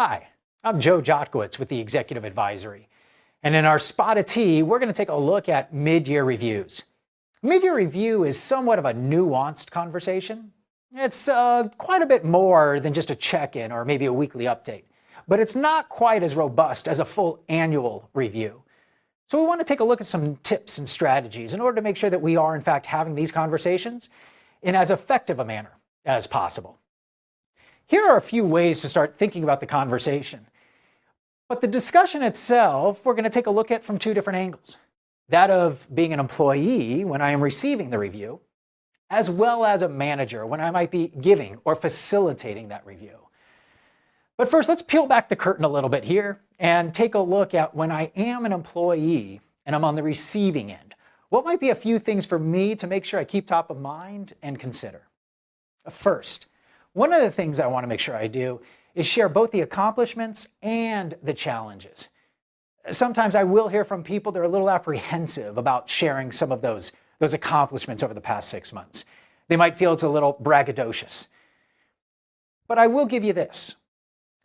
Hi, I'm Joe Jotkowitz with the Executive Advisory. And in our Spot of Tea, we're going to take a look at mid-year reviews. Mid-year review is somewhat of a nuanced conversation. It's quite a bit more than just a check-in or maybe a weekly update, but it's not quite as robust as a full annual review. So we want to take a look at some tips and strategies in order to make sure that we are in fact having these conversations in as effective a manner as possible. Here are a few ways to start thinking about the conversation. But the discussion itself, we're going to take a look at from two different angles. That of being an employee when I am receiving the review, as well as a manager when I might be giving or facilitating that review. But first, let's peel back the curtain a little bit here and take a look at when I am an employee and I'm on the receiving end. What might be a few things for me to make sure I keep top of mind and consider? First, one of the things I want to make sure I do is share both the accomplishments and the challenges. Sometimes I will hear from people that are a little apprehensive about sharing some of those accomplishments over the past 6 months. They might feel it's a little braggadocious. But I will give you this.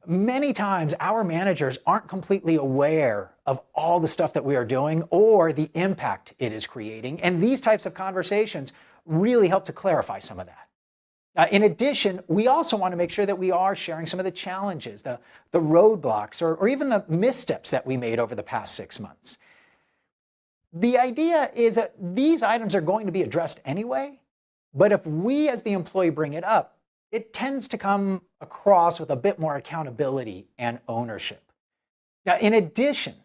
Many times our managers aren't completely aware of all the stuff that we are doing or the impact it is creating. And these types of conversations really help to clarify some of that. In addition, we also want to make sure that we are sharing some of the challenges, the roadblocks, or even the missteps that we made over the past 6 months. The idea is that these items are going to be addressed anyway, but if we as the employee bring it up, it tends to come across with a bit more accountability and ownership. Now, in addition,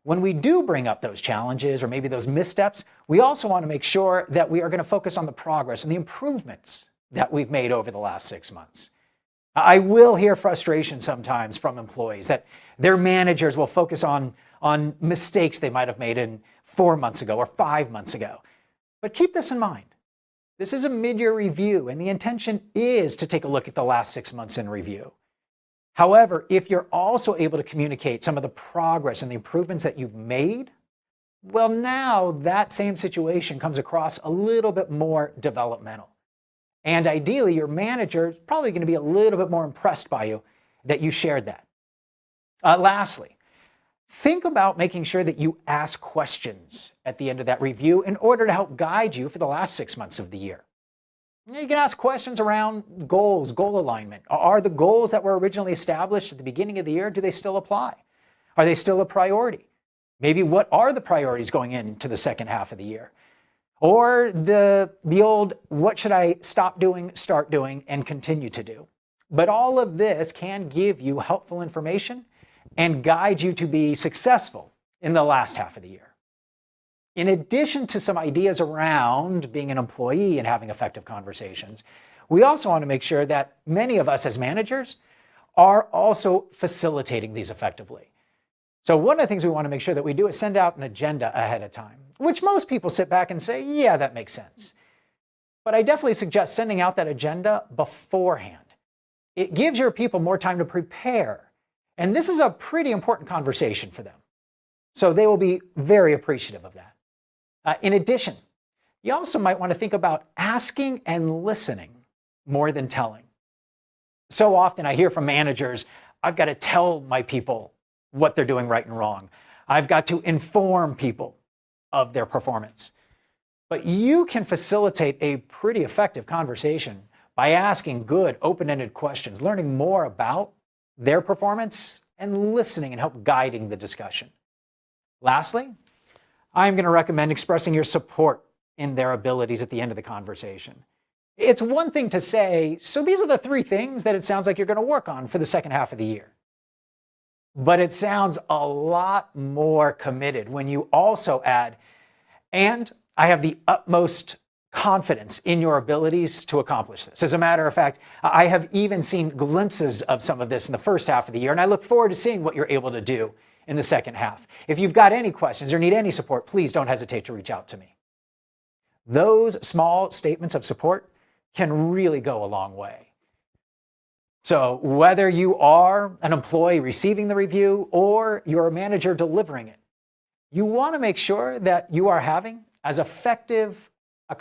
when we do bring up those challenges or maybe those missteps, we also want to make sure that we are going to focus on the progress and the improvements that we've made over the last 6 months. I will hear frustration sometimes from employees that their managers will focus on mistakes they might have made in 4 months ago or 5 months ago. But keep this in mind. This is a mid-year review, and the intention is to take a look at the last 6 months in review. However, if you're also able to communicate some of the progress and the improvements that you've made, well, now that same situation comes across a little bit more developmental. And ideally, your manager is probably going to be a little bit more impressed by you that you shared that. Lastly, think about making sure that you ask questions at the end of that review in order to help guide you for the last 6 months of the year. You can ask questions around goals, goal alignment. Are the goals that were originally established at the beginning of the year, do they still apply? Are they still a priority? Maybe what are the priorities going into the second half of the year? Or the old, what should I stop doing, start doing, and continue to do? But all of this can give you helpful information and guide you to be successful in the last half of the year. In addition to some ideas around being an employee and having effective conversations, we also want to make sure that many of us as managers are also facilitating these effectively. So one of the things we want to make sure that we do is send out an agenda ahead of time, which most people sit back and say, yeah, that makes sense. But I definitely suggest sending out that agenda beforehand. It gives your people more time to prepare. And this is a pretty important conversation for them. So they will be very appreciative of that. In addition, you also might want to think about asking and listening more than telling. So often I hear from managers, I've got to tell my people what they're doing right and wrong. I've got to inform people of their performance. But you can facilitate a pretty effective conversation by asking good, open-ended questions, learning more about their performance, and listening and help guiding the discussion. Lastly, I'm going to recommend expressing your support in their abilities at the end of the conversation. It's one thing to say, so these are the 3 things that it sounds like you're going to work on for the second half of the year. But it sounds a lot more committed when you also add, and I have the utmost confidence in your abilities to accomplish this. As a matter of fact, I have even seen glimpses of some of this in the first half of the year, and I look forward to seeing what you're able to do in the second half. If you've got any questions or need any support, please don't hesitate to reach out to me. Those small statements of support can really go a long way. So whether you are an employee receiving the review or you're a manager delivering it, you want to make sure that you are having as effective a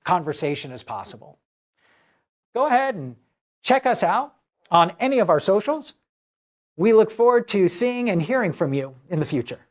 conversation as possible. Go ahead and check us out on any of our socials. We look forward to seeing and hearing from you in the future.